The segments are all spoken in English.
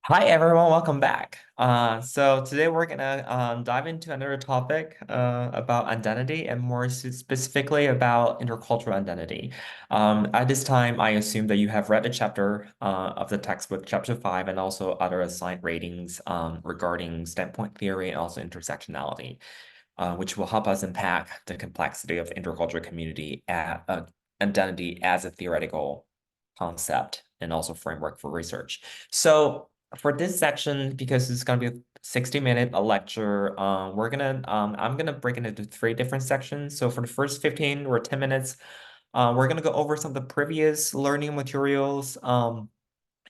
Hi everyone, welcome back. So today we're gonna dive into another topic about identity and more specifically about intercultural identity. At this time, I assume that you have read the chapter of the textbook, chapter 5, and also other assigned ratings regarding standpoint theory and also intersectionality, which will help us unpack the complexity of intercultural community identity as a theoretical concept and also framework for research. So for this section, because it's going to be a 60-minute lecture, I'm gonna break it into three different sections. So for the first 15 or 10 minutes, we're gonna go over some of the previous learning materials.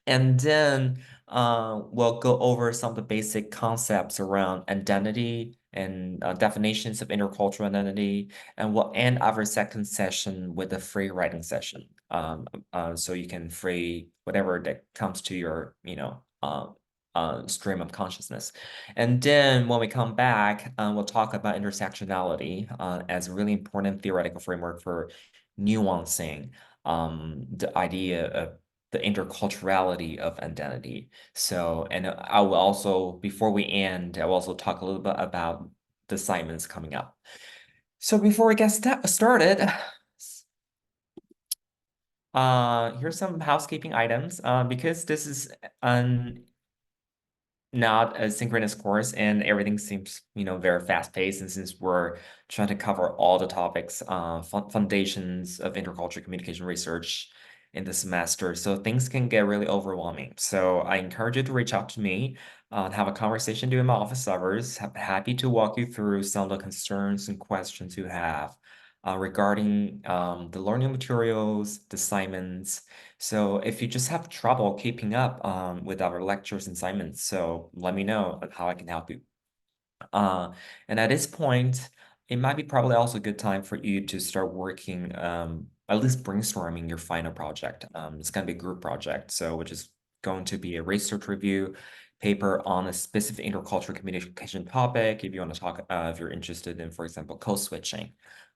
And then we'll go over some of the basic concepts around identity and definitions of intercultural identity. And we'll end our second session with a free writing session. So you can free whatever that comes to your, stream of consciousness. And then when we come back, we'll talk about intersectionality as a really important theoretical framework for nuancing the idea of the interculturality of identity. So, and I will also, before we end, I will also talk a little bit about the assignments coming up. So before we get started, here's some housekeeping items. Because this is an not a synchronous course and everything seems very fast paced, and since we're trying to cover all the topics foundations of intercultural communication research in the semester, so things can get really overwhelming. So I encourage you to reach out to me and have a conversation during my office hours. Happy to walk you through some of the concerns and questions you have regarding the learning materials, the assignments. So if you just have trouble keeping up with our lectures and assignments, so let me know how I can help you. Uh, and at this point, it might be probably also a good time for you to start working, at least brainstorming your final project. It's going to be a group project, so which is going to be a research review paper on a specific intercultural communication topic. If you want to talk, if you're interested in, for example, code switching,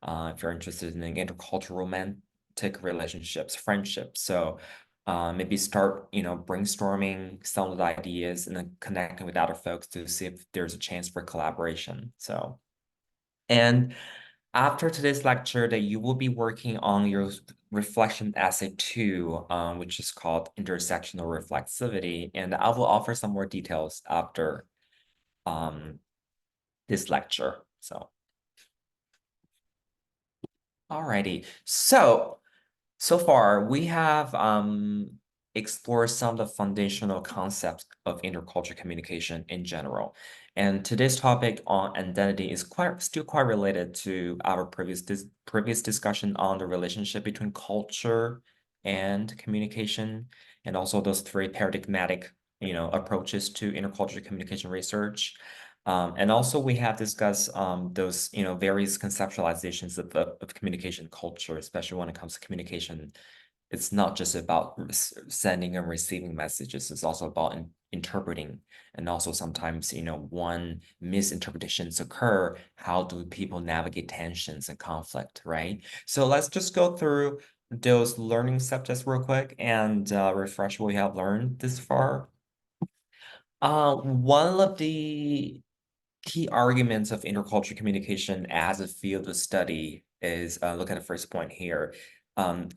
if you're interested in intercultural romantic relationships, friendships. So maybe start, brainstorming some of the ideas and then connecting with other folks to see if there's a chance for collaboration. So, and after today's lecture, that you will be working on your reflection essay 2, which is called intersectional reflexivity, and I will offer some more details after um, this lecture. Alrighty. So far, we have explored some of the foundational concepts of intercultural communication in general. And today's topic on identity is still quite related to our previous discussion on the relationship between culture and communication, and also those three paradigmatic, approaches to intercultural communication research. And also we have discussed those, various conceptualizations of communication culture, especially when it comes to communication. It's not just about sending and receiving messages, it's also about interpreting. And also sometimes, one misinterpretations occur, how do people navigate tensions and conflict, right? So let's just go through those learning subjects real quick and refresh what we have learned this far. One of the key arguments of intercultural communication as a field of study is, look at the first point here,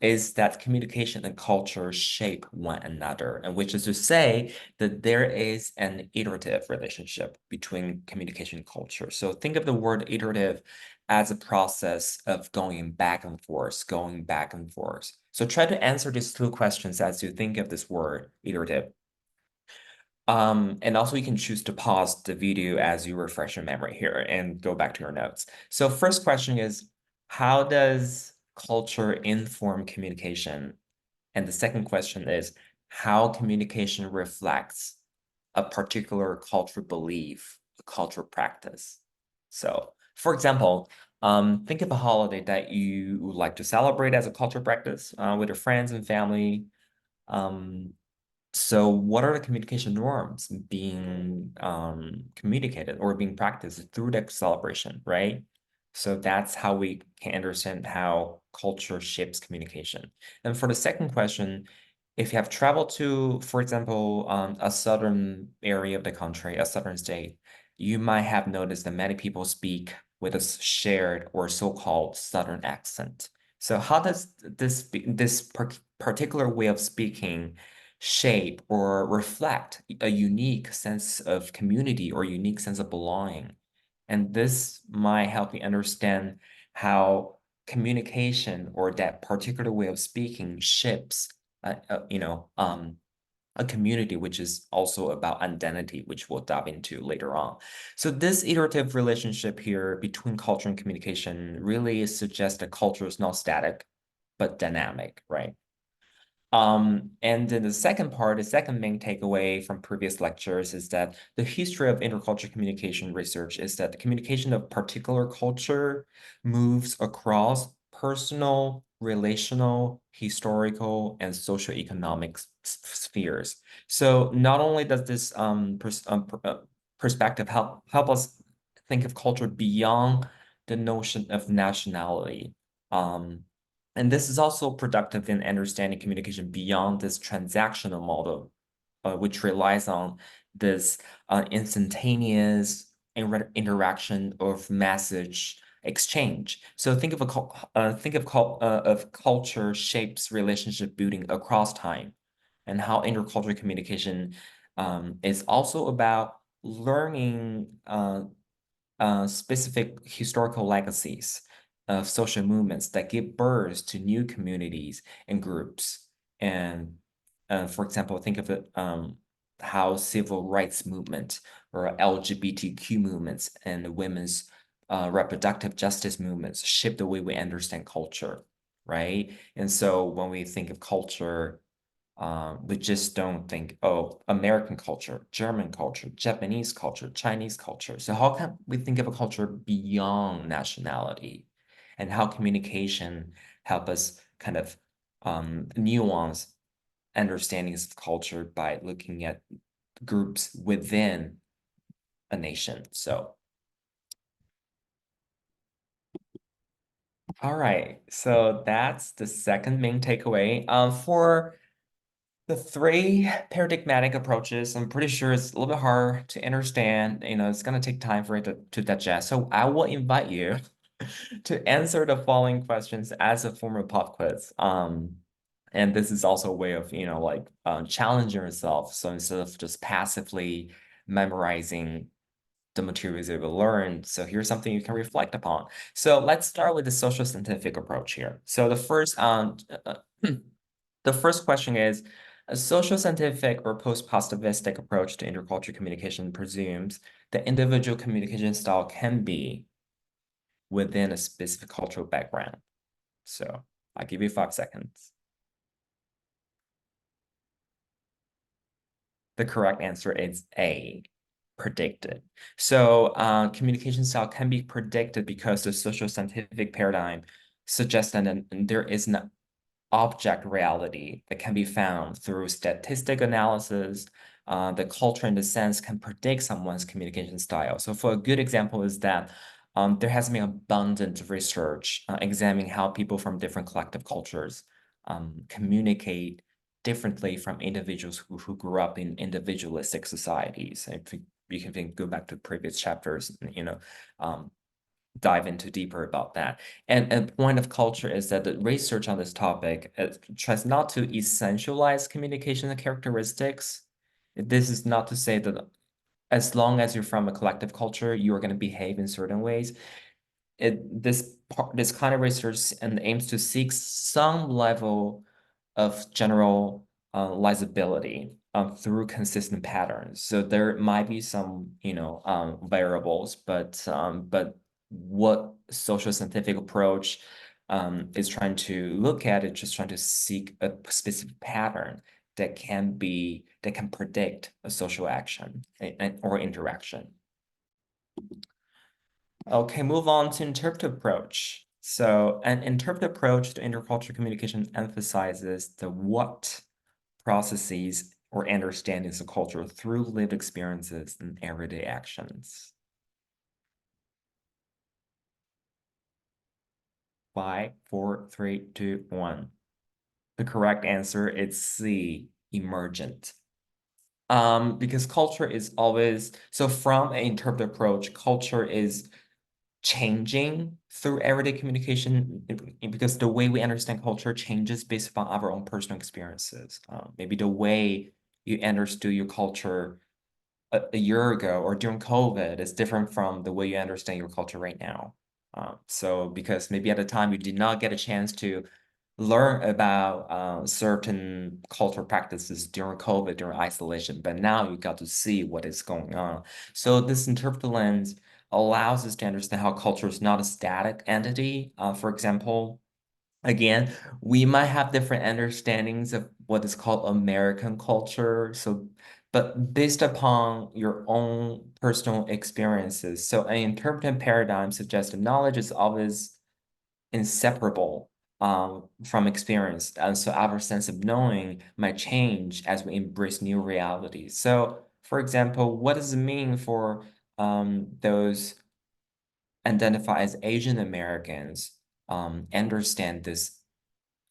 is that communication and culture shape one another, and which is to say that there is an iterative relationship between communication and culture. So think of the word iterative as a process of going back and forth, going back and forth. So try to answer these two questions as you think of this word iterative. And also you can choose to pause the video as you refresh your memory here and go back to your notes. So first question is, how does culture inform communication? And the second question is, how communication reflects a particular cultural belief, a cultural practice. So for example, think of a holiday that you would like to celebrate as a cultural practice with your friends and family. Um, so what are the communication norms being communicated or being practiced through the celebration, right? So that's how we can understand how culture shapes communication. And for the second question, if you have traveled to, for example, a southern area of the country, a southern state, you might have noticed that many people speak with a shared or so-called southern accent. So how does this particular way of speaking shape or reflect a unique sense of community or unique sense of belonging? And this might help me understand how communication or that particular way of speaking shapes a community, which is also about identity, which we'll dive into later on. So this iterative relationship here between culture and communication really suggests that culture is not static, but dynamic, right? And then the second part, the second main takeaway from previous lectures is that the history of intercultural communication research is that the communication of particular culture moves across personal, relational, historical, and socioeconomic spheres. So not only does this perspective help us think of culture beyond the notion of nationality, um, and this is also productive in understanding communication beyond this transactional model, which relies on this instantaneous interaction of message exchange. So think of of culture shapes relationship building across time, and how intercultural communication is also about learning specific historical legacies of social movements that give birth to new communities and groups. And for example, think of it how civil rights movement or LGBTQ movements and women's reproductive justice movements shape the way we understand culture, right? And so when we think of culture, we just don't think, oh, American culture, German culture, Japanese culture, Chinese culture. So how can we think of a culture beyond nationality, and how communication help us kind of nuance understandings of culture by looking at groups within a nation. So, all right. So that's the second main takeaway. For the three paradigmatic approaches, I'm pretty sure it's a little bit hard to understand. It's going to take time for it to digest. So I will invite you to answer the following questions as a form of pop quiz. And this is also a way of, like challenging yourself. So instead of just passively memorizing the materials you've learned, so here's something you can reflect upon. So let's start with the social scientific approach here. So the first question is, a social scientific or post-positivistic approach to intercultural communication presumes the individual communication style can be within a specific cultural background. So I'll give you 5 seconds. The correct answer is A, predicted. So communication style can be predicted because the social scientific paradigm suggests that there is an object reality that can be found through statistic analysis. The culture in the sense can predict someone's communication style. So for a good example is that there has been abundant research examining how people from different collective cultures communicate differently from individuals who grew up in individualistic societies. If you can go back to previous chapters, um, dive into deeper about that. And a point of culture is that the research on this topic tries not to essentialize communication characteristics. This is not to say that as long as you're from a collective culture, you are going to behave in certain ways. This kind of research and aims to seek some level of general legibility through consistent patterns. So there might be some, variables, but what social scientific approach is trying to look at is just trying to seek a specific pattern that can predict a social action or interaction. Okay, move on to interpretive approach. So an interpretive approach to intercultural communication emphasizes the what processes or understandings of culture through lived experiences and everyday actions. 5, 4, 3, 2, 1. The correct answer is C, emergent. Because culture is always, so from an interpretive approach, culture is changing through everyday communication because the way we understand culture changes based upon our own personal experiences. Maybe the way you understood your culture a year ago or during COVID is different from the way you understand your culture right now. So because maybe at the time you did not get a chance to learn about certain cultural practices during COVID, during isolation, but now you got to see what is going on. So this interpretive lens allows us to understand how culture is not a static entity. For example, again, we might have different understandings of what is called American culture. So, but based upon your own personal experiences. So an interpretive paradigm suggests that knowledge is always inseparable from experience. And so our sense of knowing might change as we embrace new realities. So, for example, what does it mean for those identify as Asian Americans understand this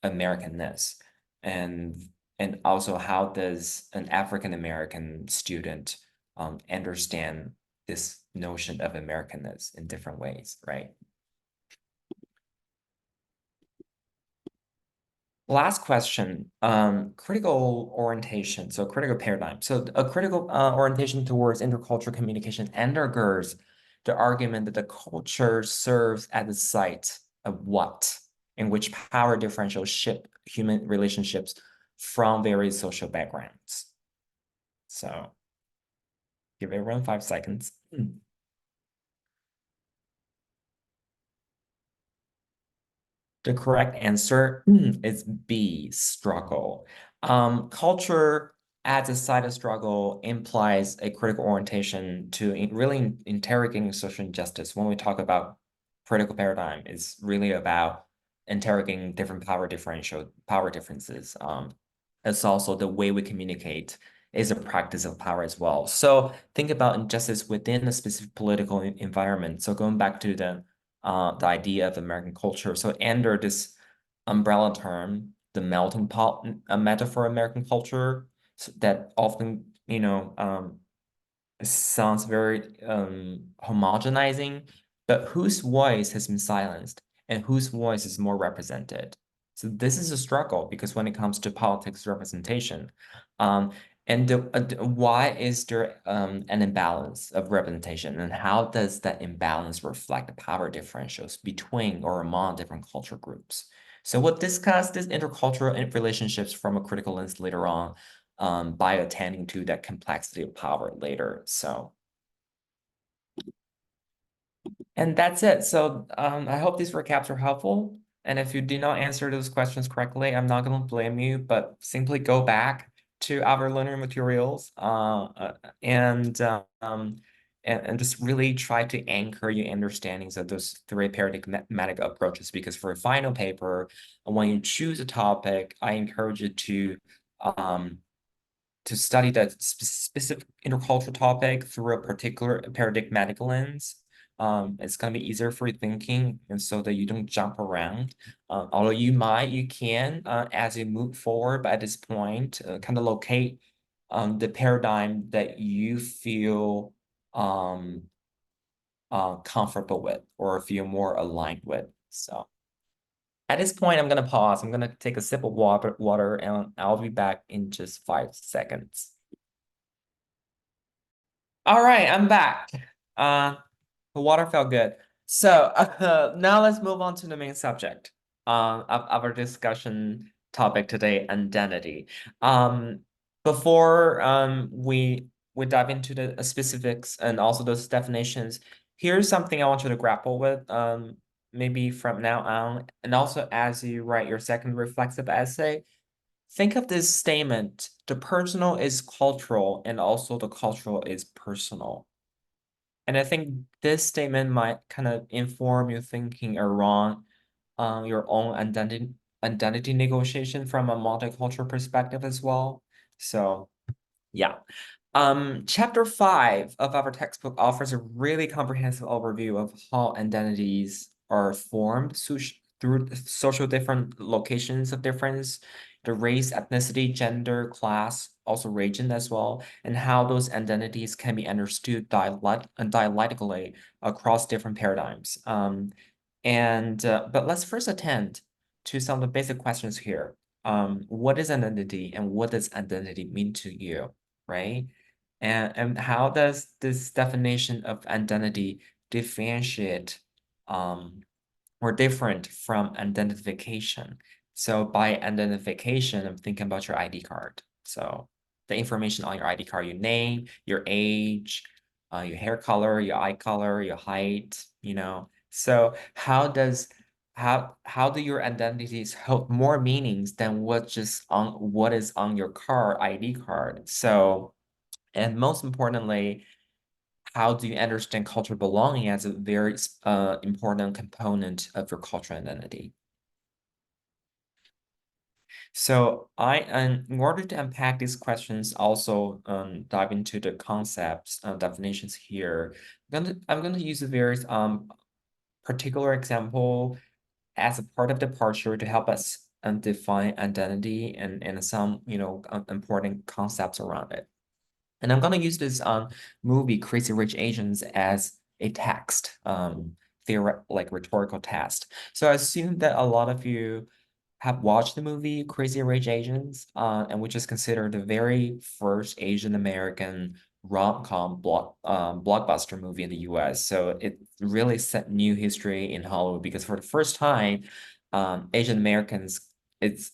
Americanness? And and also how does an African American student understand this notion of Americanness in different ways, right? Last question, critical orientation, so critical paradigm. So a critical orientation towards intercultural communication undergirds the argument that the culture serves as a site of what, in which power differentials shape human relationships from various social backgrounds. So give everyone 5 seconds. The correct answer is B, struggle. Culture as a side of struggle implies a critical orientation to really interrogating social injustice. When we talk about critical paradigm, it's really about interrogating different power differences. It's also the way we communicate is a practice of power as well. So think about injustice within a specific political environment. So going back to the idea of American culture. So under this umbrella term, the melting pot metaphor American culture that often, sounds very homogenizing, but whose voice has been silenced and whose voice is more represented. So this is a struggle because when it comes to politics representation, um, why is there an imbalance of representation, and how does that imbalance reflect the power differentials between or among different culture groups? So we'll discuss these intercultural relationships from a critical lens later on by attending to that complexity of power later. So, and that's it. So I hope these recaps are helpful. And if you did not answer those questions correctly, I'm not going to blame you, but simply go back to our learning materials and, and just really try to anchor your understandings of those three paradigmatic approaches. Because for a final paper, when you choose a topic, I encourage you um, to study that specific intercultural topic through a particular paradigmatic lens. It's going to be easier for your thinking, and so that you don't jump around. Although you can, as you move forward, but at this point, kind of locate the paradigm that you feel comfortable with or feel more aligned with. So at this point, I'm going to pause. I'm going to take a sip of water, and I'll be back in just 5 seconds. All right, I'm back. Uh, the water felt good. So now let's move on to the main subject of our discussion topic today, identity. Before we dive into the specifics and also those definitions, here's something I want you to grapple with maybe from now on, and also as you write your second reflexive essay. Think of this statement: the personal is cultural, and also the cultural is personal. And I think this statement might kind of inform your thinking around your own identity negotiation from a multicultural perspective as well. So yeah. Chapter 5 of our textbook offers a really comprehensive overview of how identities are formed through social different locations of difference the race, ethnicity, gender, class, also region as well, and how those identities can be understood dialectically across different paradigms. But let's first attend to some of the basic questions here. What is identity and what does identity mean to you, right? And how does this definition of identity differentiate um, or different from identification? So by identification, I'm thinking about your ID card. So the information on your ID card, your name, your age, your hair color, your eye color, your height, you know. So how do your identities hold more meanings than what is on your car ID card? So, and most importantly, how do you understand cultural belonging as a very important component of your cultural identity? So in order to unpack these questions, also dive into the concepts, definitions here. I'm gonna use a very particular example as a part of departure to help us define identity and some important concepts around it. And I'm gonna use this movie Crazy Rich Asians as a text, like rhetorical test. So I assume that a lot of you have watched the movie Crazy Rich Asians, and which is considered the very first Asian American rom-com blockbuster movie in the US. So it really set new history in Hollywood because for the first time, Asian Americans, it's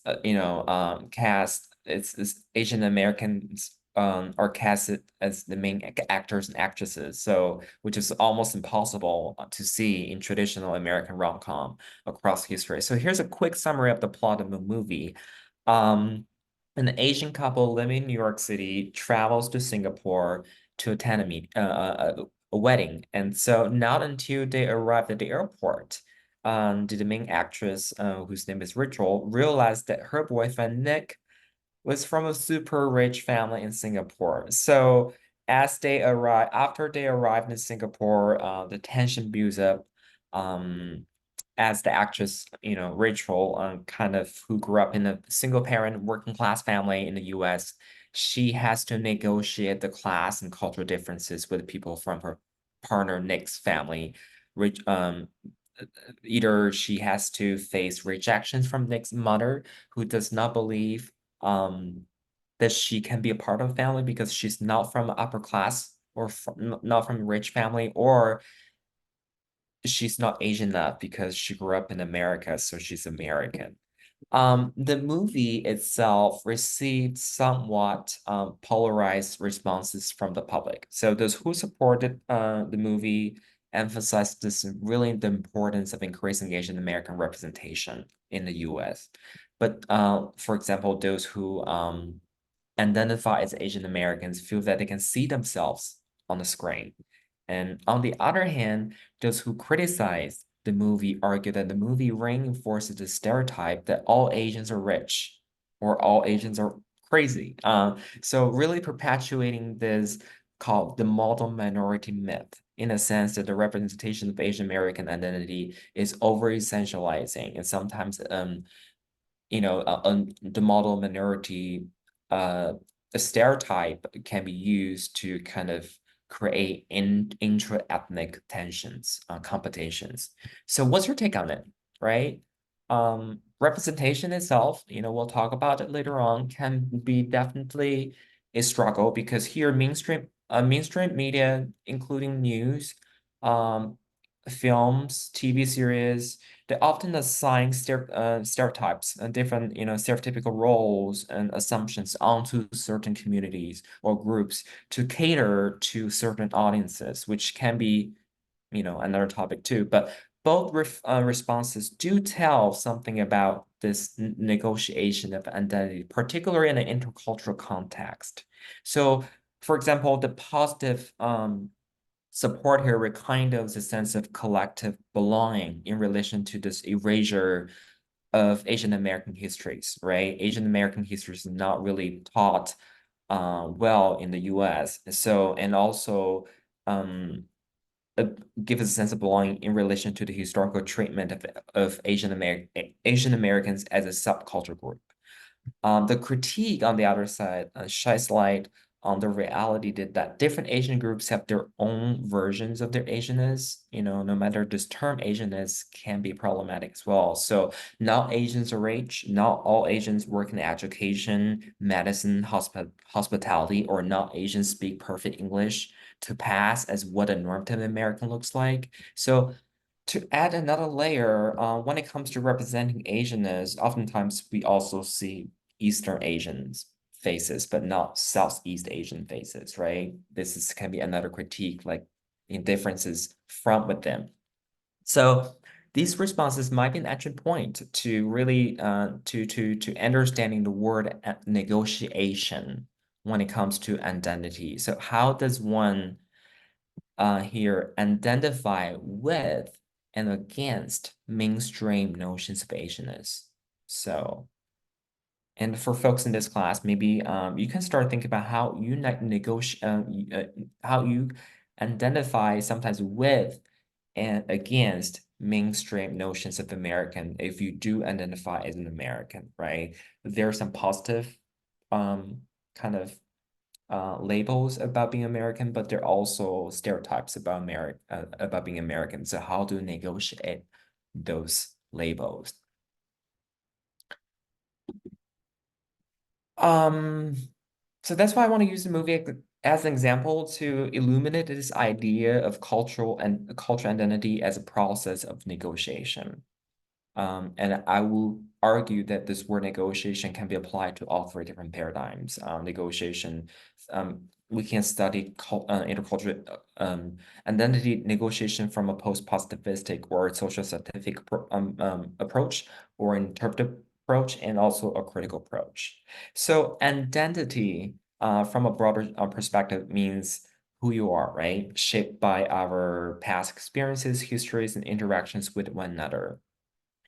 Asian Americans are casted as the main actors and actresses. So which is almost impossible to see in traditional American rom-com across history. So here's a quick summary of the plot of the movie. Um, an Asian couple living in New York City travels to Singapore to attend a wedding. And so not until they arrive at the airport, did the main actress, whose name is Rachel, realize that her boyfriend Nick was from a super rich family in Singapore. So after they arrived in Singapore, the tension builds up. Um, as the actress, Rachel, kind of who grew up in a single parent working class family in the US, she has to negotiate the class and cultural differences with people from her partner Nick's family. Rich, either she has to face rejections from Nick's mother, who does not believe um that she can be a part of a family because she's not from upper class or not from a rich family, or she's not Asian enough because she grew up in America, so she's American. The movie itself received somewhat polarized responses from the public. So those who supported the movie emphasized this really the importance of increasing Asian American representation in the US. But for example, those who identify as Asian Americans feel that they can see themselves on the screen. And on the other hand, those who criticize the movie argue that the movie reinforces the stereotype that all Asians are rich or all Asians are crazy. So really perpetuating this called the model minority myth, in a sense that the representation of Asian American identity is over essentializing and sometimes the model minority the stereotype can be used to kind of create intra-ethnic tensions, competitions. So what's your take on it, right? Representation itself, we'll talk about it later on, can be definitely a struggle because here mainstream media, including news, um, films, TV series, they often assign stereotypes and different, stereotypical roles and assumptions onto certain communities or groups to cater to certain audiences, which can be, another topic too. But both responses do tell something about this negotiation of identity, particularly in an intercultural context. So, for example, the positive support here rekindles a sense of collective belonging in relation to this erasure of Asian American histories, right? Asian American history is not really taught well in the US. So, and also uh, give us a sense of belonging in relation to the historical treatment of Asian Americans as a subculture group. The critique on the other side shines light on the reality that different Asian groups have their own versions of their Asianness. No matter this term Asianness can be problematic as well. So not Asians are rich, not all Asians work in education, medicine, hospitality, or not Asians speak perfect English to pass as what a normative American looks like. So to add another layer, when it comes to representing Asianness, oftentimes we also see Eastern Asians faces, but not Southeast Asian faces, right? Can be another critique, like in differences from within. So these responses might be an entry point to really to understanding the word negotiation when it comes to identity. So how does one here identify with and against mainstream notions of Asianness? So, and for folks in this class, maybe you can start thinking about how you negotiate, how you identify sometimes with and against mainstream notions of American if you do identify as an American, right? There are some positive um, kind of labels about being American, but there are also stereotypes about being American. So how to negotiate those labels? Um, so that's why I want to use the movie as an example to illuminate this idea of cultural identity as a process of negotiation. And I will argue that this word negotiation can be applied to all three different paradigms. We can study intercultural identity negotiation from a post-positivistic or social scientific approach or interpretive approach and also a critical approach. So identity from a broader perspective means who you are, right? Shaped by our past experiences, histories, and interactions with one another.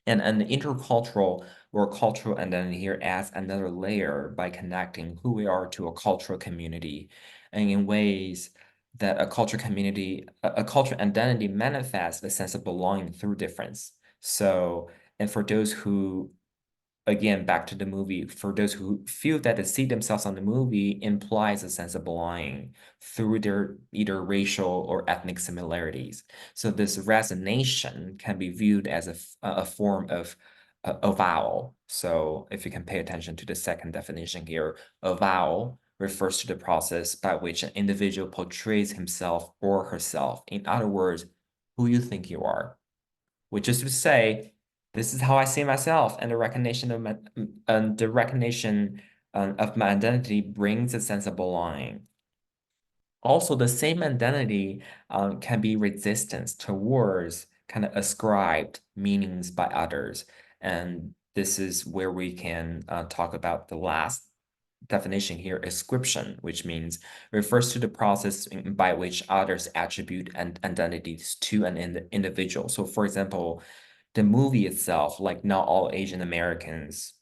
And an intercultural or cultural identity here adds another layer by connecting who we are to a cultural community and in ways that a cultural identity manifests a sense of belonging through difference. So, and for those who again, back to the movie, for those who feel that they see themselves on the movie implies a sense of belonging through their either racial or ethnic similarities. So this resonation can be viewed as a form of avowal. So if you can pay attention to the second definition here, avowal refers to the process by which an individual portrays himself or herself. In other words, who you think you are, which is to say, this is how I see myself, and the recognition of my identity brings a sense of belonging. Also, the same identity can be resistance towards kind of ascribed meanings by others, and this is where we can talk about the last definition here, ascription, which means refers to the process by which others attribute and identities to an individual. So, for example, the movie itself, like not all Asian Americans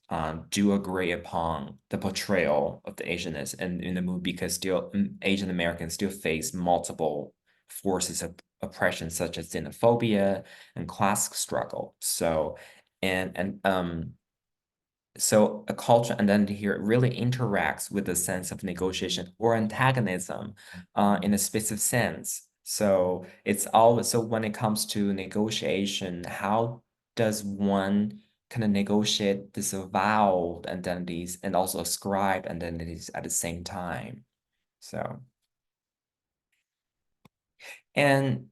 do agree upon the portrayal of the Asianness in the movie because still Asian Americans still face multiple forces of oppression such as xenophobia and class struggle. So a cultural identity here really interacts with the sense of negotiation or antagonism in a specific sense. So it's always so when it comes to negotiation, how does one kind of negotiate disavowed identities and also ascribe identities at the same time? So, and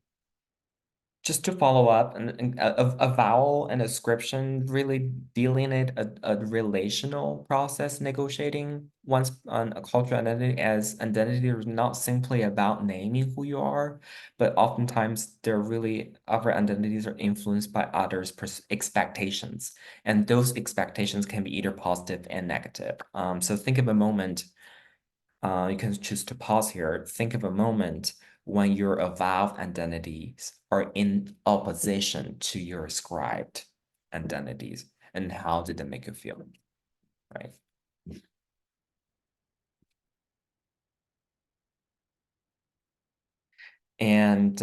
just to follow up, a vowel and ascription really delineate a relational process negotiating one's on a cultural identity as identity is not simply about naming who you are, but oftentimes they're really other identities are influenced by others' expectations, and those expectations can be either positive and negative. So think of a moment you can choose to pause here. Think of a moment when your avowed identities are in opposition to your ascribed identities, and how did that make you feel, right? And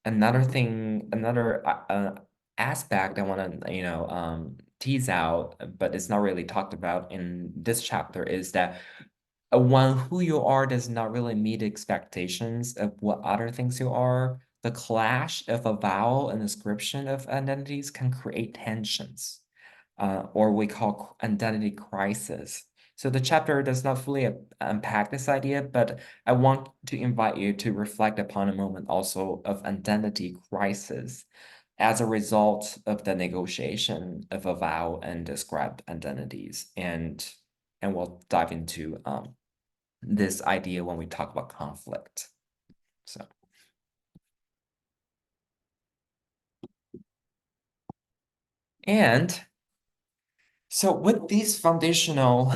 another aspect I want to, tease out, but it's not really talked about in this chapter, is that when who you are does not really meet expectations of what other things you are, the clash of a vowel and description of identities can create tensions, or we call identity crisis. So the chapter does not fully unpack this idea, but I want to invite you to reflect upon a moment also of identity crisis as a result of the negotiation of a vowel and described identities. And we'll dive into this idea when we talk about conflict. So, and so with these foundational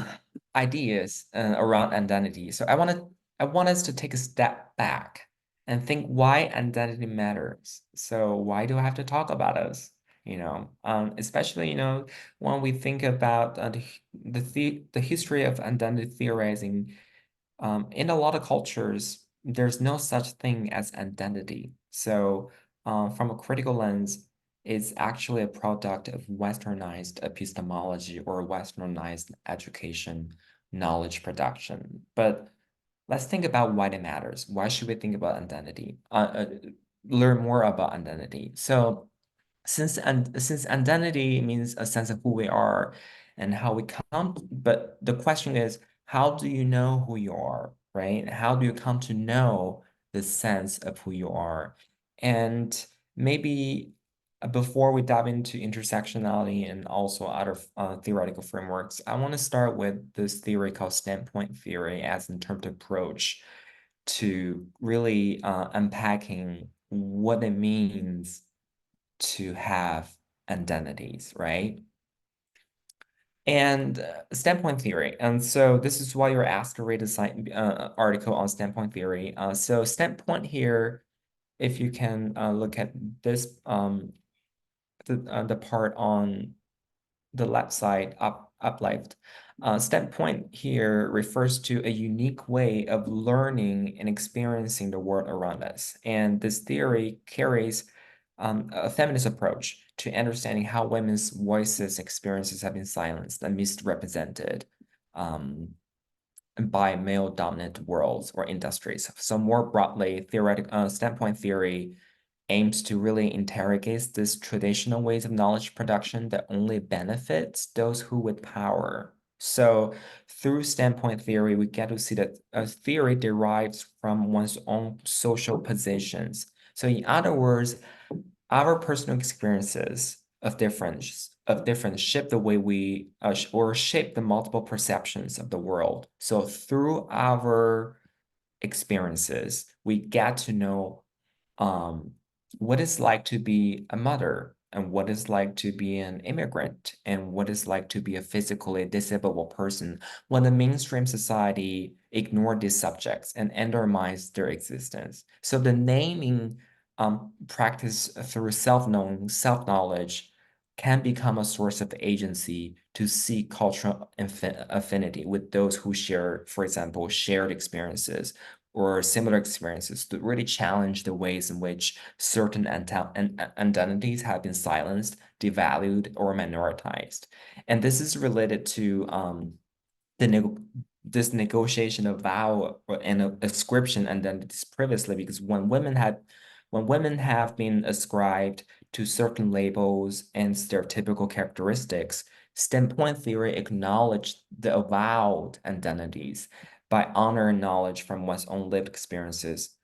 ideas around identity, so I want us to take a step back and think why identity matters. So why do I have to talk about us? Especially, when we think about the history of identity theorizing, in a lot of cultures, there's no such thing as identity. So, from a critical lens, it's actually a product of westernized epistemology or westernized education, knowledge production. But let's think about why it matters. Why should we think about identity? Learn more about identity. So, since identity means a sense of who we are and how we come, but the question is, how do you know who you are, right? How do you come to know the sense of who you are? And maybe before we dive into intersectionality and also other theoretical frameworks, I want to start with this theory called standpoint theory as an term to approach to really unpacking what it means to have identities, right? And standpoint theory. And so this is why you're asked to read a article on standpoint theory. So standpoint here, if you can look at this, the part on the left side, up left. Standpoint here refers to a unique way of learning and experiencing the world around us. And this theory carries a feminist approach to understanding how women's voices, experiences have been silenced and misrepresented um, by male-dominant worlds or industries. So more broadly, theoretical standpoint theory aims to really interrogate this traditional ways of knowledge production that only benefits those who with power. So through standpoint theory, we get to see that a theory derives from one's own social positions. So in other words, our personal experiences of difference shape the way we or shape the multiple perceptions of the world. So through our experiences, we get to know um, what it's like to be a mother and what it's like to be an immigrant and what it's like to be a physically disabled person when the mainstream society ignore these subjects and undermines their existence. So the naming practice through self-knowing, self-knowledge can become a source of agency to seek cultural affinity with those who share, for example, shared experiences or similar experiences to really challenge the ways in which certain identities have been silenced, devalued, or minoritized. And this is related to the this negotiation of vow and ascription identities previously, because when women have been ascribed to certain labels and stereotypical characteristics, standpoint theory acknowledged the avowed identities by honoring knowledge from one's own lived experiences,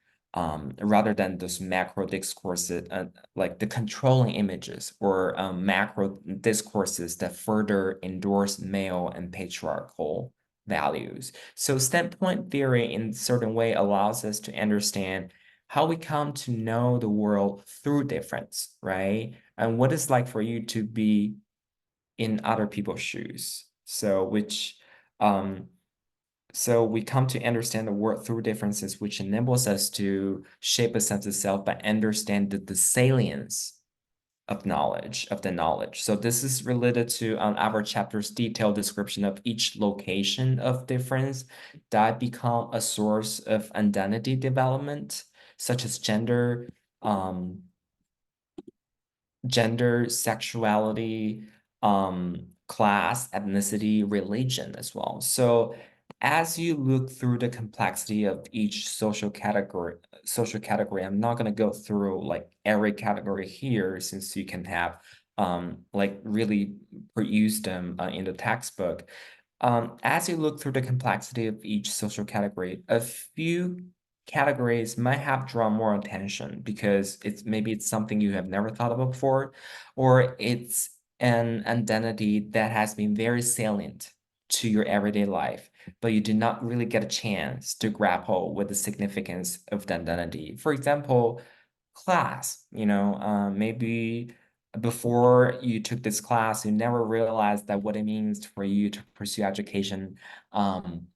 rather than those macro discourses, like the controlling images or macro discourses that further endorse male and patriarchal values. So standpoint theory in a certain way allows us to understand how we come to know the world through difference, right? And what it's like for you to be in other people's shoes. So we come to understand the world through differences, which enables us to shape a sense of self by understand the salience of the knowledge. So this is related to our chapter's detailed description of each location of difference that become a source of identity development, such as gender, sexuality, class, ethnicity, religion as well. So as you look through the complexity of each social category, I'm not going to go through like every category here since you can have like really peruse them in the textbook. As you look through the complexity of each social category, a few categories might have drawn more attention because it's something you have never thought about before, or it's an identity that has been very salient to your everyday life, but you did not really get a chance to grapple with the significance of the identity. For example, class, maybe before you took this class, you never realized that what it means for you to pursue education, um,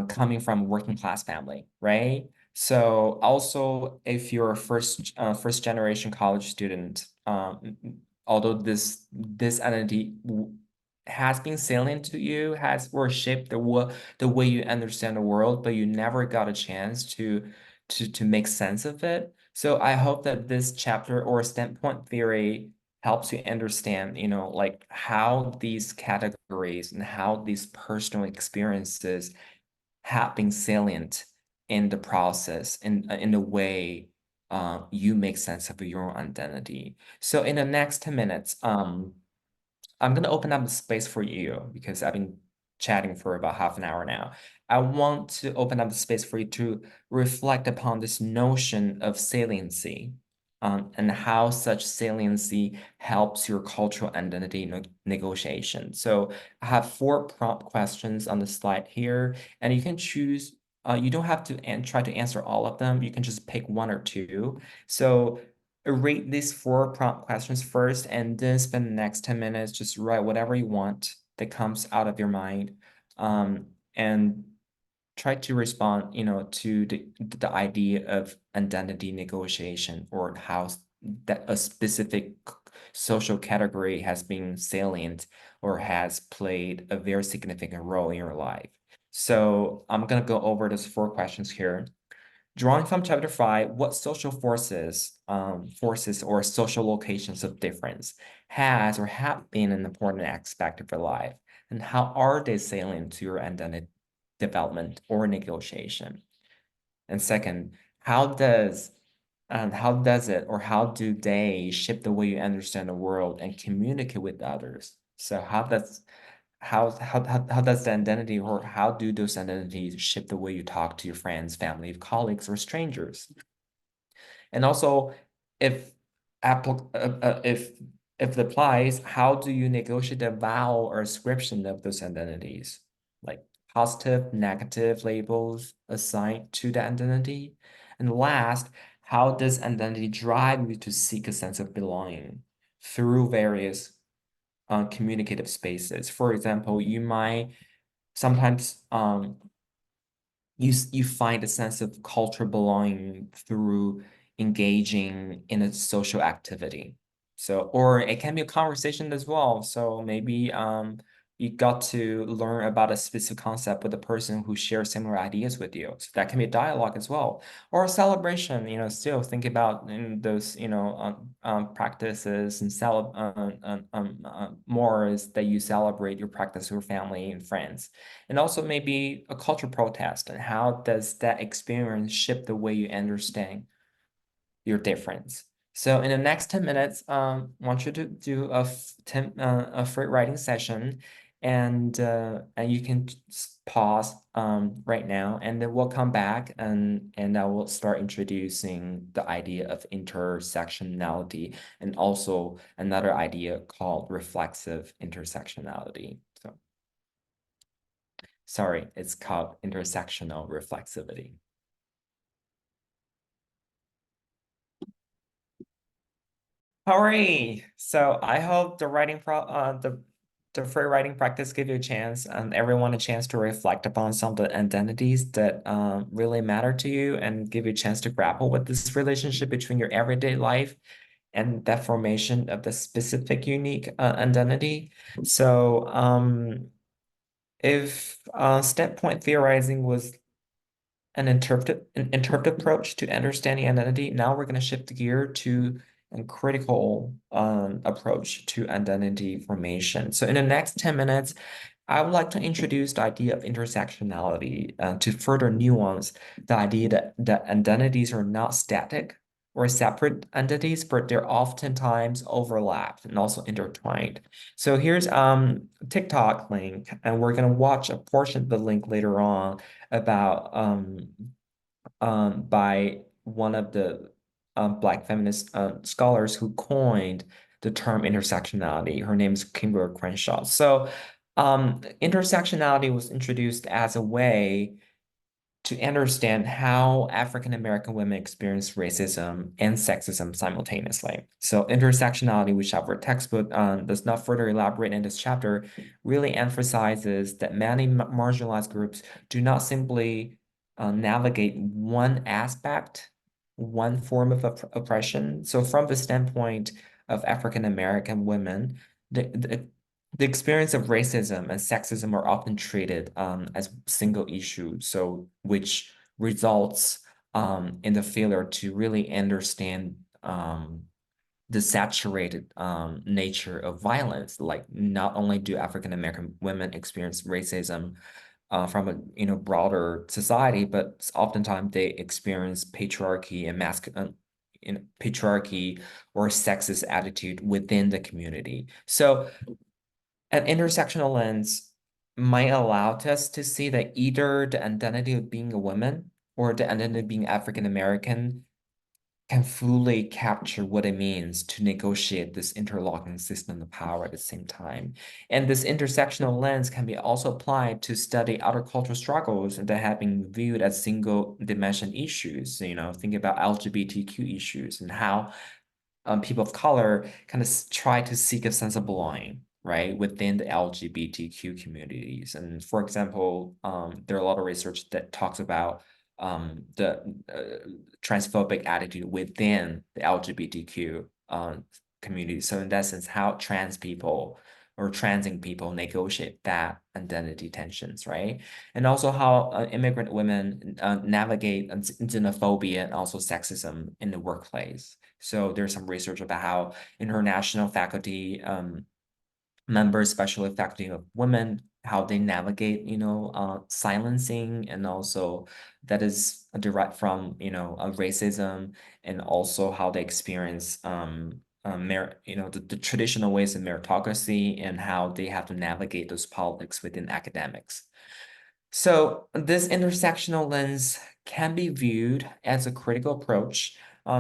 coming from a working class family, right? So also, if you're a first generation college student, although this identity has been salient to you, has or shaped the way you understand the world, but you never got a chance to make sense of it. So I hope that this chapter or standpoint theory helps you understand, like how these categories and how these personal experiences have been salient in the process, in the way you make sense of your own identity. So in the next 10 minutes, I'm gonna open up the space for you because I've been chatting for about half an hour now. I want to open up the space for you to reflect upon this notion of saliency, and how such saliency helps your cultural identity negotiation. So I have four prompt questions on the slide here, and you can choose. You don't have to try to answer all of them. You can just pick one or two. So rate these four prompt questions first, and then spend the next 10 minutes just write whatever you want that comes out of your mind. And try to respond, to the idea of identity negotiation, or how that a specific social category has been salient or has played a very significant role in your life. So I'm gonna go over those four questions here. Drawing from chapter 5, what social forces or social locations of difference has or have been an important aspect of your life, and how are they salient to your identity development or negotiation? And second, how does it or how do they shape the way you understand the world and communicate with others? So how does the identity, or how do those identities shape the way you talk to your friends, family, colleagues, or strangers? And also, if if it applies, how do you negotiate the vowel or ascription of those identities? Like positive, negative labels assigned to the identity. And last, how does identity drive you to seek a sense of belonging through various communicative spaces? For example, you might sometimes you find a sense of cultural belonging through engaging in a social activity. So, or it can be a conversation as well. So maybe you got to learn about a specific concept with a person who shares similar ideas with you. So that can be a dialogue as well. Or a celebration, still think about in those, practices and mores that you celebrate your practice with your family and friends. And also maybe a cultural protest, and how does that experience shape the way you understand your difference? So in the next 10 minutes, I want you to do a free writing session, and you can pause right now, and then we'll come back, and I will start introducing the idea of intersectionality, and also another idea called reflexive intersectionality. So sorry, it's called intersectional reflexivity. Alright, so I hope the free writing practice give you a chance, and everyone a chance to reflect upon some of the identities that really matter to you, and give you a chance to grapple with this relationship between your everyday life and that formation of the specific unique identity. So if standpoint theorizing was an interpretive approach to understanding identity, now we're going to shift gear to and critical approach to identity formation. So in the next 10 minutes, I would like to introduce the idea of intersectionality to further nuance the idea that identities are not static or separate entities, but they're oftentimes overlapped and also intertwined. So here's TikTok link, and we're gonna watch a portion of the link later on about by one of the Black feminist scholars who coined the term intersectionality. Her name is Kimberly Crenshaw. So intersectionality was introduced as a way to understand how African American women experience racism and sexism simultaneously. So intersectionality, which our textbook does not further elaborate in this chapter, really emphasizes that many marginalized groups do not simply navigate one aspect, one form of oppression. So from the standpoint of African American women, the experience of racism and sexism are often treated as single issues, so which results in the failure to really understand the saturated nature of violence. Like not only do African American women experience racism from a broader society, but oftentimes they experience patriarchy and patriarchy or sexist attitude within the community. So an intersectional lens might allow us to see that either the identity of being a woman or the identity of being African American can fully capture what it means to negotiate this interlocking system of power at the same time. And this intersectional lens can be also applied to study other cultural struggles that have been viewed as single dimension issues. Think about LGBTQ issues and how people of color kind of try to seek a sense of belonging, right, within the LGBTQ communities. And for example, there are a lot of research that talks about the transphobic attitude within the LGBTQ community. So in that sense, how trans people or transing people negotiate that identity tensions, right? And also how immigrant women navigate xenophobia and also sexism in the workplace. So there's some research about how international faculty members, especially faculty of women, how they navigate, silencing, and also that is derived from, racism, and also how they experience the traditional ways of meritocracy and how they have to navigate those politics within academics. So this intersectional lens can be viewed as a critical approach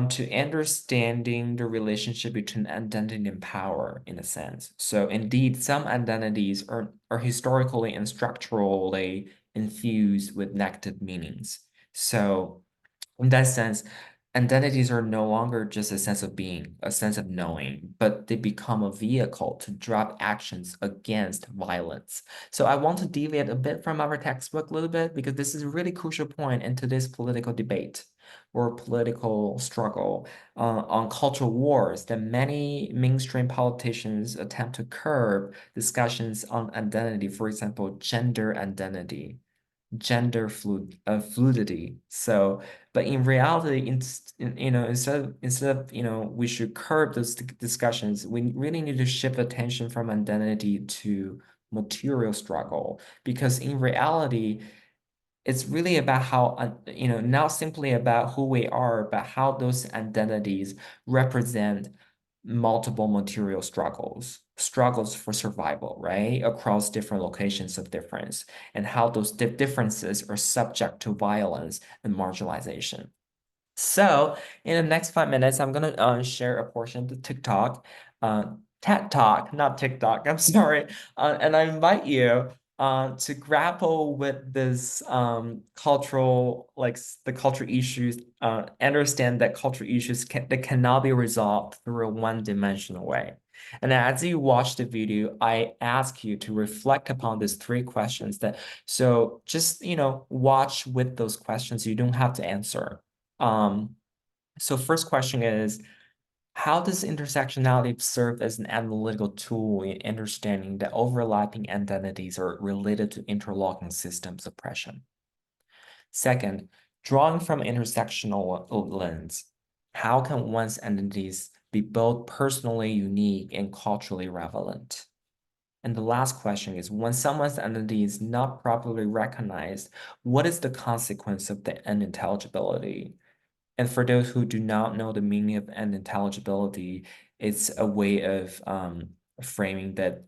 to understanding the relationship between identity and power in a sense. So indeed, some identities are historically and structurally infused with negative meanings. So in that sense, identities are no longer just a sense of being, a sense of knowing, but they become a vehicle to drive actions against violence. So I want to deviate a bit from our textbook a little bit because this is a really crucial point into this political debate or political struggle on cultural wars that many mainstream politicians attempt to curb discussions on identity, for example, gender identity, fluidity. So, but in reality, instead of we should curb those discussions. We really need to shift attention from identity to material struggle, because in reality, it's really about how not simply about who we are, but how those identities represent multiple material struggles for survival, right? Across different locations of difference, and how those differences are subject to violence and marginalization. So in the next 5 minutes, I'm gonna share a portion of the TikTok, TED Talk, not TikTok. I'm sorry, and I invite you to grapple with this cultural, like the cultural issues. Understand that cultural issues that cannot be resolved through a one-dimensional way. And as you watch the video, I ask you to reflect upon these three questions. So just watch with those questions. You don't have to answer. So first question is, how does intersectionality serve as an analytical tool in understanding that overlapping identities are related to interlocking systems of oppression? Second, drawing from intersectional lens, how can one's identities be both personally unique and culturally relevant. And the last question is, when someone's identity is not properly recognized, what is the consequence of the unintelligibility? And for those who do not know the meaning of unintelligibility, it's a way of framing that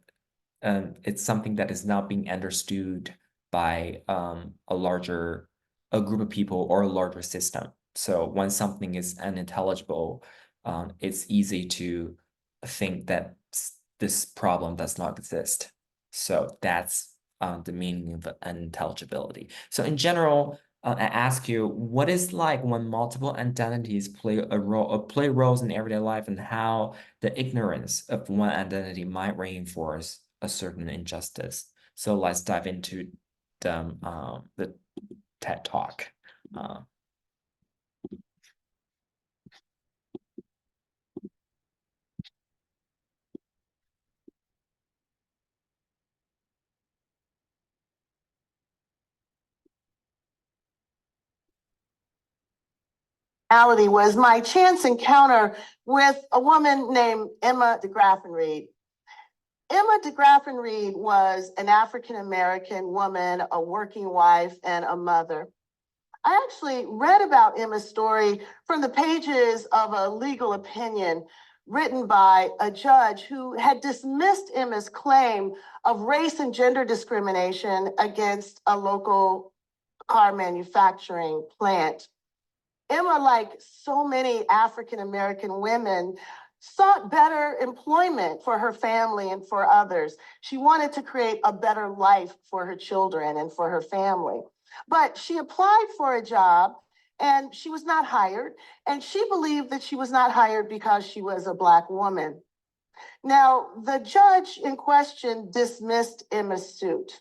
it's something that is not being understood by a group of people or a larger system. So when something is unintelligible, it's easy to think that this problem does not exist. So that's the meaning of unintelligibility. So in general, I ask you, what is like when multiple identities play roles in everyday life, and how the ignorance of one identity might reinforce a certain injustice? So let's dive into the TED Talk. Uh, Was my chance encounter with a woman named Emma de Graffenried. Emma de Graffenried was an African American woman, a working wife, and a mother. I actually read about Emma's story from the pages of a legal opinion written by a judge who had dismissed Emma's claim of race and gender discrimination against a local car manufacturing plant. Emma, like so many African American women, sought better employment for her family and for others. She wanted to create a better life for her children and for her family. But she applied for a job and she was not hired. And she believed that she was not hired because she was a Black woman. Now, the judge in question dismissed Emma's suit.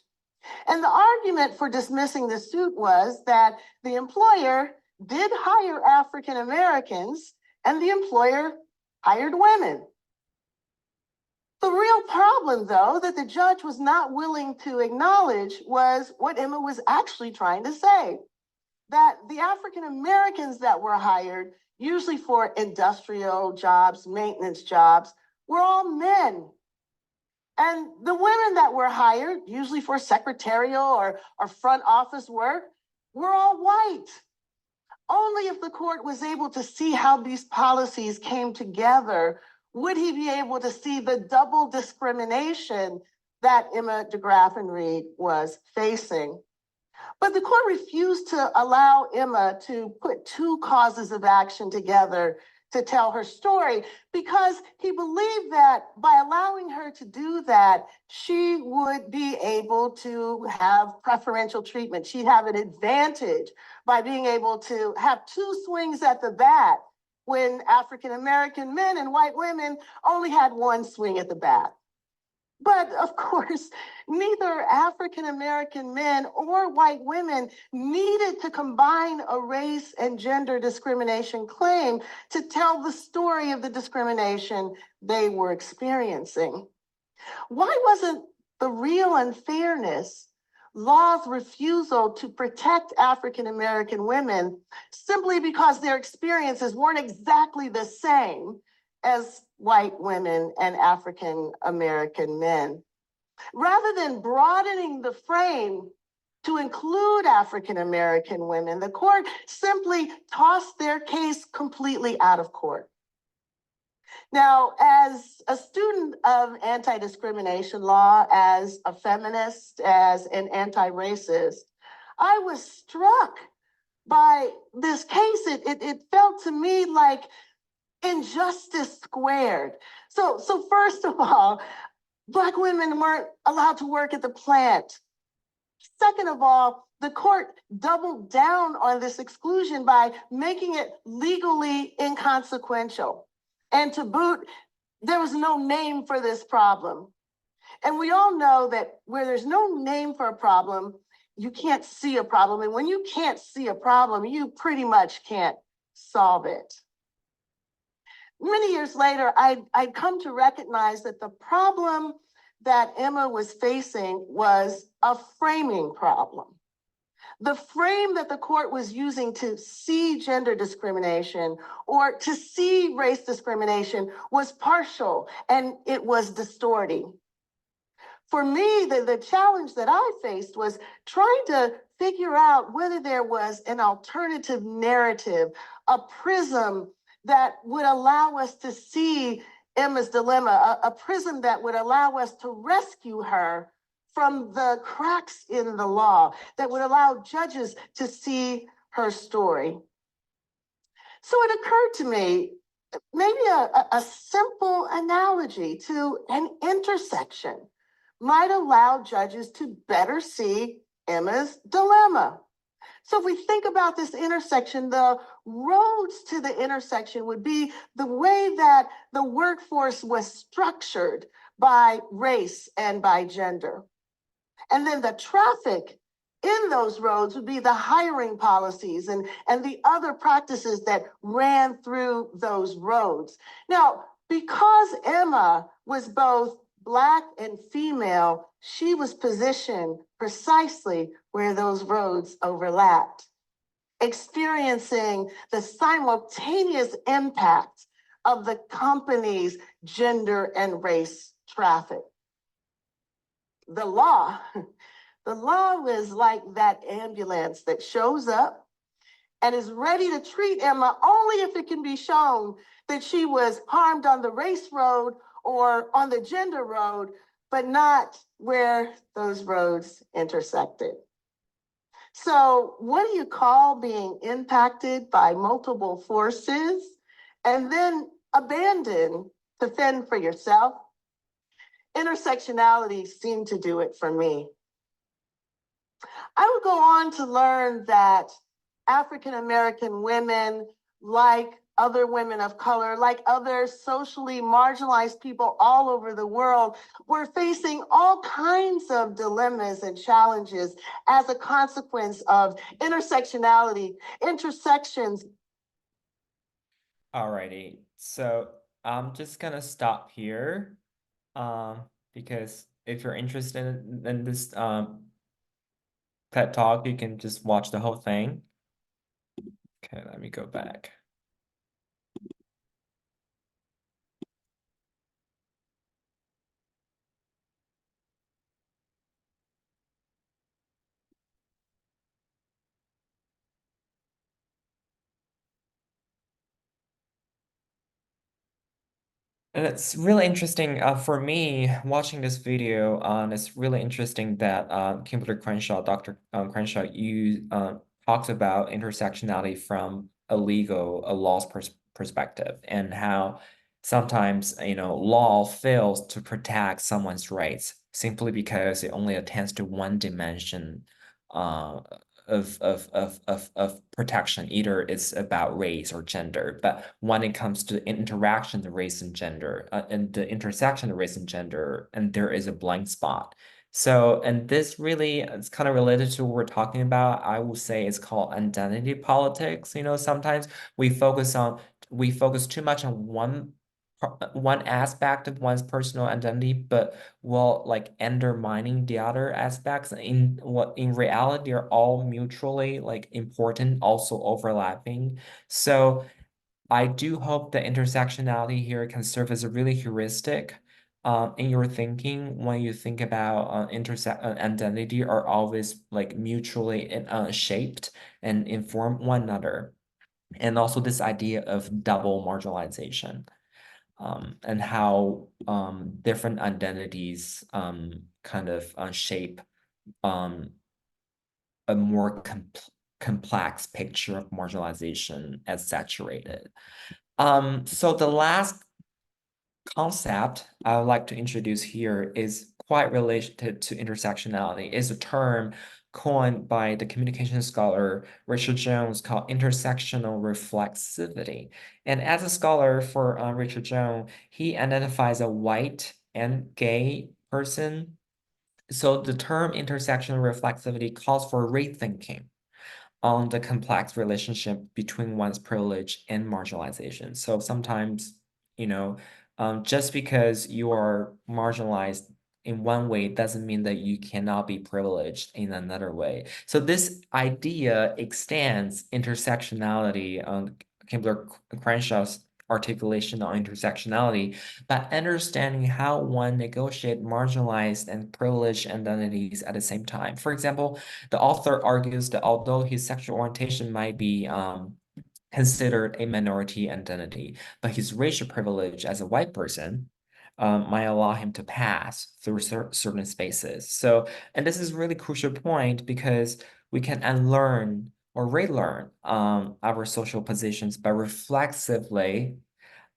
And the argument for dismissing the suit was that the employer did hire African Americans and the employer hired women. The real problem, though, that the judge was not willing to acknowledge was what Emma was actually trying to say, that the African Americans that were hired, usually for industrial jobs, maintenance jobs, were all men. And the women that were hired, usually for secretarial or front office work, were all white. Only if the court was able to see how these policies came together would he be able to see the double discrimination that Emma de Graffenried was facing. But the court refused to allow Emma to put two causes of action together to tell her story, because he believed that by allowing her to do that, she would be able to have preferential treatment. She'd have an advantage by being able to have two swings at the bat when African American men and white women only had one swing at the bat. But of course, neither African American men or white women needed to combine a race and gender discrimination claim to tell the story of the discrimination they were experiencing. Why wasn't the real unfairness law's refusal to protect African American women simply because their experiences weren't exactly the same as white women and African American men? Rather than broadening the frame to include African American women, the court simply tossed their case completely out of court. Now, as a student of anti-discrimination law, as a feminist, as an anti-racist, I was struck by this case. It felt to me like injustice squared. So first of all, Black women weren't allowed to work at the plant. Second of all, the court doubled down on this exclusion by making it legally inconsequential. And to boot, there was no name for this problem. And we all know that where there's no name for a problem, you can't see a problem. And when you can't see a problem, you pretty much can't solve it. Many years later, I'd come to recognize that the problem that Emma was facing was a framing problem. The frame that the court was using to see gender discrimination or to see race discrimination was partial and it was distorting. For me, the challenge that I faced was trying to figure out whether there was an alternative narrative, a prism that would allow us to see Emma's dilemma, a prism that would allow us to rescue her from the cracks in the law, that would allow judges to see her story. So it occurred to me maybe a simple analogy to an intersection might allow judges to better see Emma's dilemma. So if we think about this intersection, the roads to the intersection would be the way that the workforce was structured by race and by gender. And then the traffic in those roads would be the hiring policies and the other practices that ran through those roads. Now, because Emma was both Black and female, she was positioned precisely where those roads overlapped, experiencing the simultaneous impact of the company's gender and race traffic. The law, the law was like that ambulance that shows up and is ready to treat Emma only if it can be shown that she was harmed on the race road or on the gender road, but not where those roads intersected. So, what do you call being impacted by multiple forces and then abandoned to fend for yourself? Intersectionality seemed to do it for me. I would go on to learn that African American women, like other women of color, like other socially marginalized people all over the world, were facing all kinds of dilemmas and challenges as a consequence of intersectionality, intersections. Alrighty, so I'm just gonna stop here, because if you're interested in this TED Talk, you can just watch the whole thing. Okay, let me go back. And it's really interesting for me watching this video. It's really interesting that Kimberly Crenshaw, Dr. Crenshaw, you talks about intersectionality from a law's perspective, and how sometimes law fails to protect someone's rights simply because it only attends to one dimension uh, of protection. Either it's about race or gender, but when it comes to interaction of race and gender, and the intersection of race and gender, and there is a blind spot. So, and this really is kind of related to what we're talking about. I will say it's called identity politics. Sometimes we focus too much on one aspect of one's personal identity, but while like undermining the other aspects. In reality are all mutually like important, also overlapping. So I do hope the intersectionality here can serve as a really heuristic in your thinking when you think about identity are always like mutually shaped and inform one another. And also this idea of double marginalization, and how different identities kind of shape um, a more complex picture of marginalization as saturated. So the last concept I would like to introduce here is quite related to intersectionality. It's a term coined by the communication scholar Richard Jones called intersectional reflexivity. And as a scholar for Richard Jones, he identifies a white and gay person. So the term intersectional reflexivity calls for rethinking on the complex relationship between one's privilege and marginalization. So sometimes, just because you are marginalized in one way doesn't mean that you cannot be privileged in another way. So this idea extends intersectionality on Kimbler Crenshaw's articulation on intersectionality by understanding how one negotiate marginalized and privileged identities at the same time. For example, the author argues that although his sexual orientation might be considered a minority identity, but his racial privilege as a white person might allow him to pass through certain spaces. So, and this is a really crucial point because we can unlearn or relearn our social positions by reflexively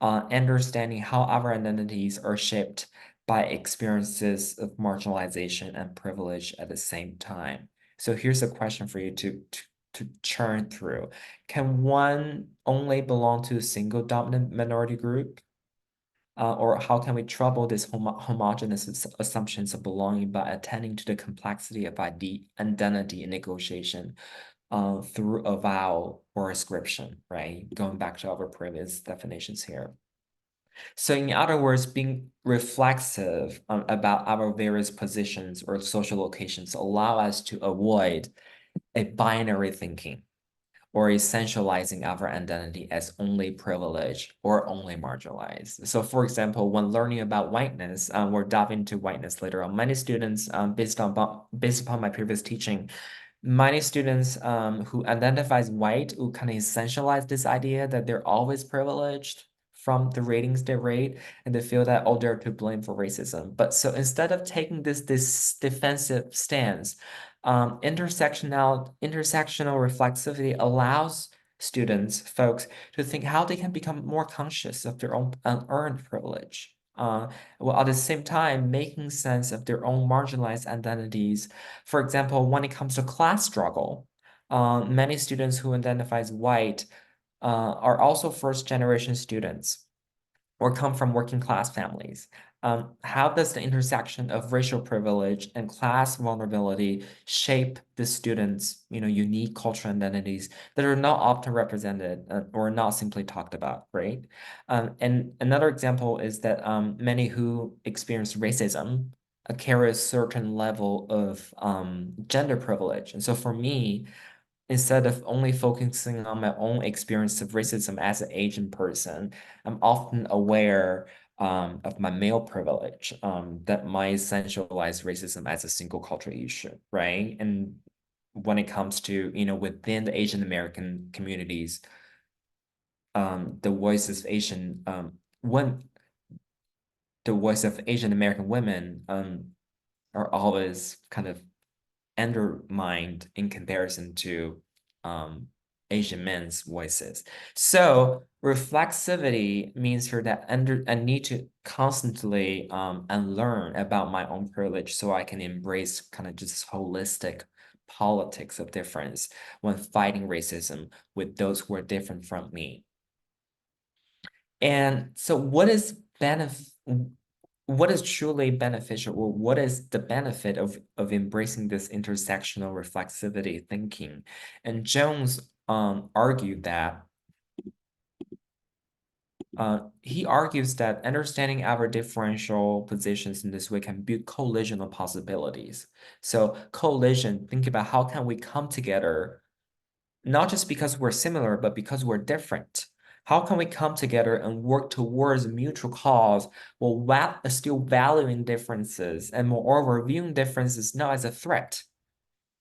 understanding how our identities are shaped by experiences of marginalization and privilege at the same time. So here's a question for you to churn through. Can one only belong to a single dominant minority group? Or how can we trouble these homogeneous assumptions of belonging by attending to the complexity of identity and negotiation through a vowel or ascription, right? Going back to our previous definitions here. So in other words, being reflexive about our various positions or social locations allow us to avoid a binary thinking or essentializing our identity as only privileged or only marginalized. So for example, when learning about whiteness, we'll dive into whiteness later on. Many students, based upon my previous teaching, many students who identify as white who kind of essentialize this idea that they're always privileged from the ratings they rate, and they feel that, oh, they're to blame for racism. But so instead of taking this defensive stance, intersectional reflexivity allows students, folks, to think how they can become more conscious of their own unearned privilege. While at the same time making sense of their own marginalized identities. For example, when it comes to class struggle, many students who identify as white are also first generation students or come from working class families. How does the intersection of racial privilege and class vulnerability shape the students' unique cultural identities that are not often represented or not simply talked about, right? And another example is that many who experience racism carry a certain level of gender privilege. And so for me, instead of only focusing on my own experience of racism as an Asian person, I'm often aware of my male privilege that might essentialize racism as a single cultural issue, right? And when it comes to, within the Asian American communities, the voices of when the voice of Asian American women are always kind of undermined in comparison to um, Asian men's voices. So reflexivity means here that I need to constantly unlearn about my own privilege so I can embrace kind of just holistic politics of difference when fighting racism with those who are different from me. And so what is truly beneficial, or what is the benefit of embracing this intersectional reflexivity thinking? And Jones argued that he argues that understanding our differential positions in this way can build collisional possibilities. So collision, think about how can we come together not just because we're similar, but because we're different. How can we come together and work towards a mutual cause while still valuing differences and moreover viewing differences not as a threat,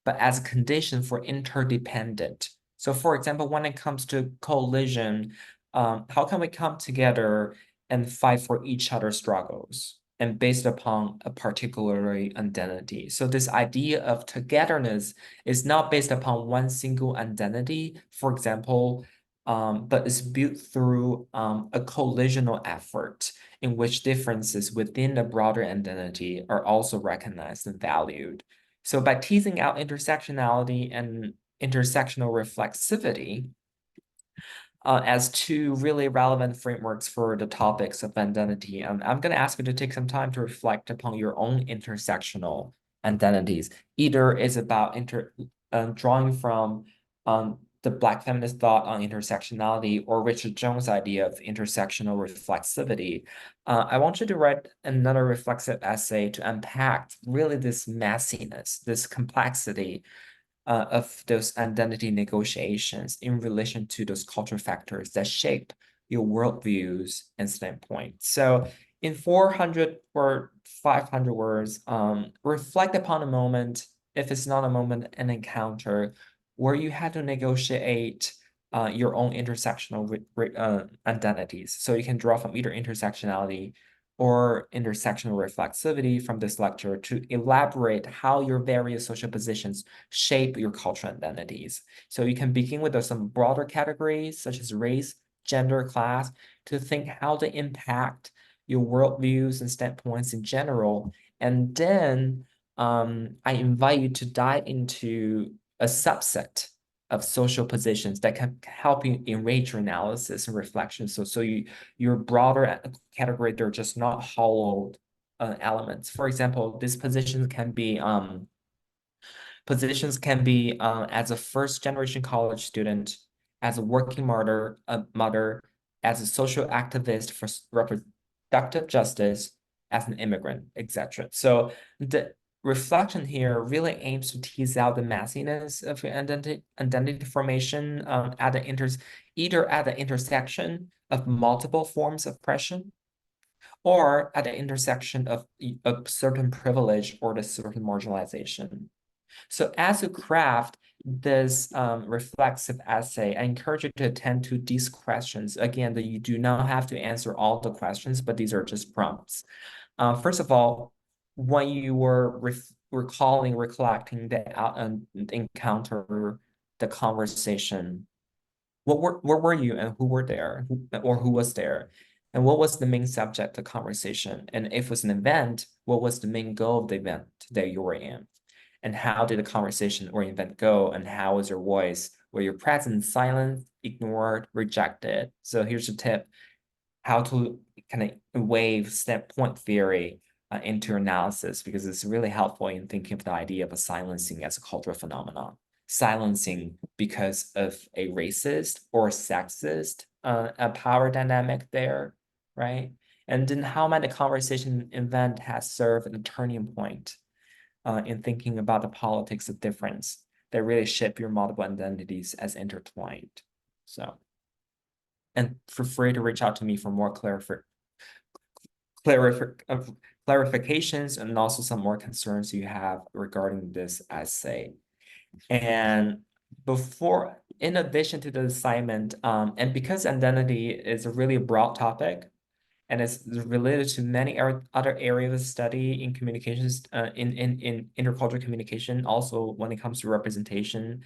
but as a condition for interdependent? So for example, when it comes to collision, how can we come together and fight for each other's struggles and based upon a particular identity? So this idea of togetherness is not based upon one single identity, for example, but is built through a collisional effort in which differences within the broader identity are also recognized and valued. So by teasing out intersectionality and intersectional reflexivity as two really relevant frameworks for the topics of identity, I'm going to ask you to take some time to reflect upon your own intersectional identities. Either it's about drawing from the Black feminist thought on intersectionality or Richard Jones' idea of intersectional reflexivity, I want you to write another reflexive essay to unpack really this messiness, this complexity of those identity negotiations in relation to those cultural factors that shape your worldviews and standpoints. So in 400 or 500 words, reflect upon a moment, if it's not a moment, an encounter where you had to negotiate your own intersectional identities. So you can draw from either intersectionality or intersectional reflexivity from this lecture to elaborate how your various social positions shape your cultural identities. So you can begin with some broader categories such as race, gender, class, to think how they impact your worldviews and standpoints in general. And then I invite you to dive into a subset of social positions that can help you enrich your analysis and reflection. So your broader category, they're just not hollowed elements. For example, these positions can be as a first generation college student, as a working mother, as a social activist for reproductive justice, as an immigrant, etc. So the reflection here really aims to tease out the messiness of your identity formation at either at the intersection of multiple forms of oppression or at the intersection of a certain privilege or the certain marginalization. So as you craft this reflexive essay, I encourage you to attend to these questions. Again, that you do not have to answer all the questions, but these are just prompts. First of all, when you were recollecting the encounter, the conversation, where were you and who were there, or who was there? And what was the main subject of conversation? And if it was an event, what was the main goal of the event that you were in? And how did the conversation or event go? And how was your voice? Were you present, silent, ignored, rejected? So here's a tip: how to kind of wave standpoint theory into your analysis, because it's really helpful in thinking of the idea of a silencing as a cultural phenomenon. Silencing because of a racist or sexist a power dynamic there, right? And then how might the conversation event has served a turning point in thinking about the politics of difference that really shape your multiple identities as intertwined. So, and feel free to reach out to me for more clarifications and also some more concerns you have regarding this essay. And in addition to the assignment, and because identity is a really broad topic, and it's related to many other areas of study in communications, in intercultural communication, also when it comes to representation.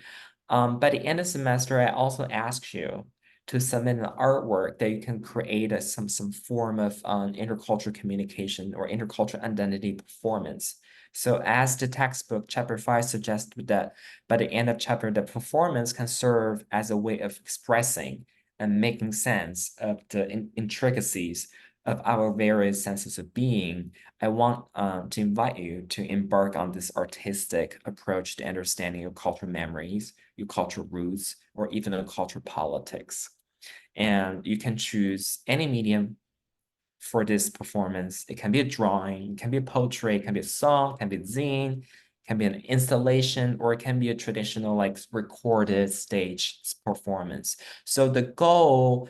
By the end of the semester, I also asked you to submit an artwork that you can create some form of intercultural communication or intercultural identity performance. So as the textbook, chapter 5 suggests that by the end of chapter, the performance can serve as a way of expressing and making sense of the intricacies of our various senses of being. I want to invite you to embark on this artistic approach to understanding your cultural memories, your cultural roots, or even your cultural politics. And you can choose any medium for this performance. It can be a drawing, it can be a poetry, it can be a song, it can be a zine, it can be an installation, or it can be a traditional like recorded stage performance. So the goal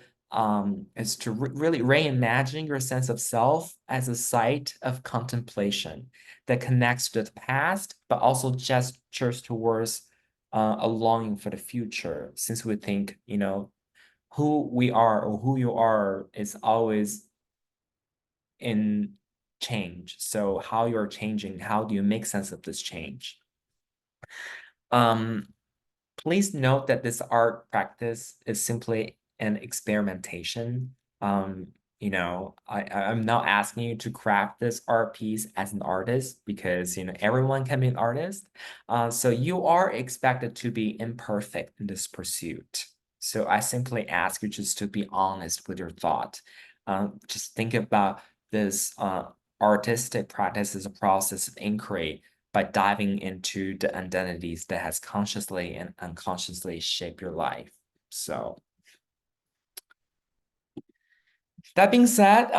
is to really reimagine your sense of self as a site of contemplation that connects to the past, but also gestures towards a longing for the future. Since we think, who we are or who you are is always in change. So how you're changing, how do you make sense of this change? Um, Please note that this art practice is simply an experimentation. I'm not asking you to craft this art piece as an artist, because everyone can be an artist. So you are expected to be imperfect in this pursuit. So I simply ask you just to be honest with your thought. Just think about this artistic practice as a process of inquiry by diving into the identities that has consciously and unconsciously shaped your life. So that being said,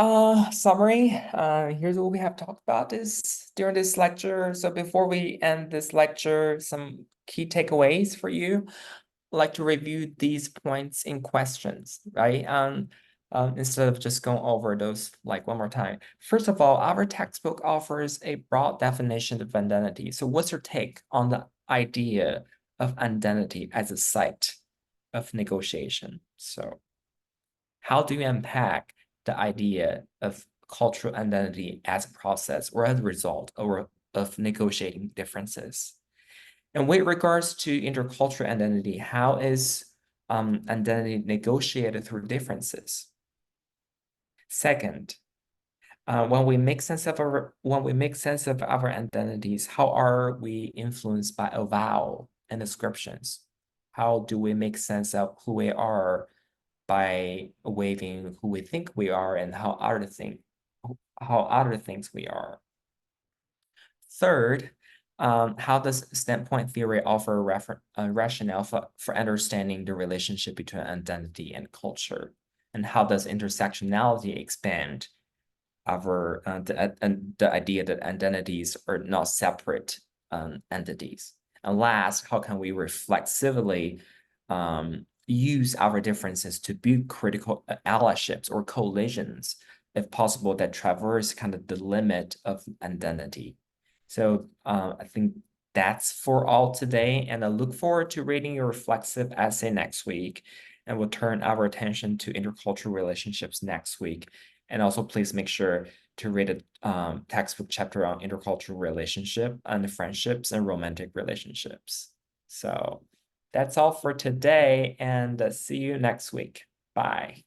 summary, here's what we have talked about this during this lecture. So before we end this lecture, some key takeaways for you. I'd like to review these points in questions, right? Instead of just going over those like one more time. First of all, our textbook offers a broad definition of identity. So what's your take on the idea of identity as a site of negotiation? So how do you unpack the idea of cultural identity as a process or as a result or of negotiating differences? And with regards to intercultural identity, how is identity negotiated through differences? Second, when we make sense of our identities, how are we influenced by avowal and descriptions? How do we make sense of who we are by waiving who we think we are and how other things we are? Third, how does standpoint theory offer a rationale for understanding the relationship between identity and culture? And how does intersectionality expand the idea that identities are not separate entities? And last, how can we reflexively use our differences to build critical allyships or coalitions, if possible, that traverse kind of the limit of identity? So I think that's for all today, and I look forward to reading your reflexive essay next week, and we'll turn our attention to intercultural relationships next week. And also, please make sure to read a textbook chapter on intercultural relationship and friendships and romantic relationships. So that's all for today, and see you next week. Bye.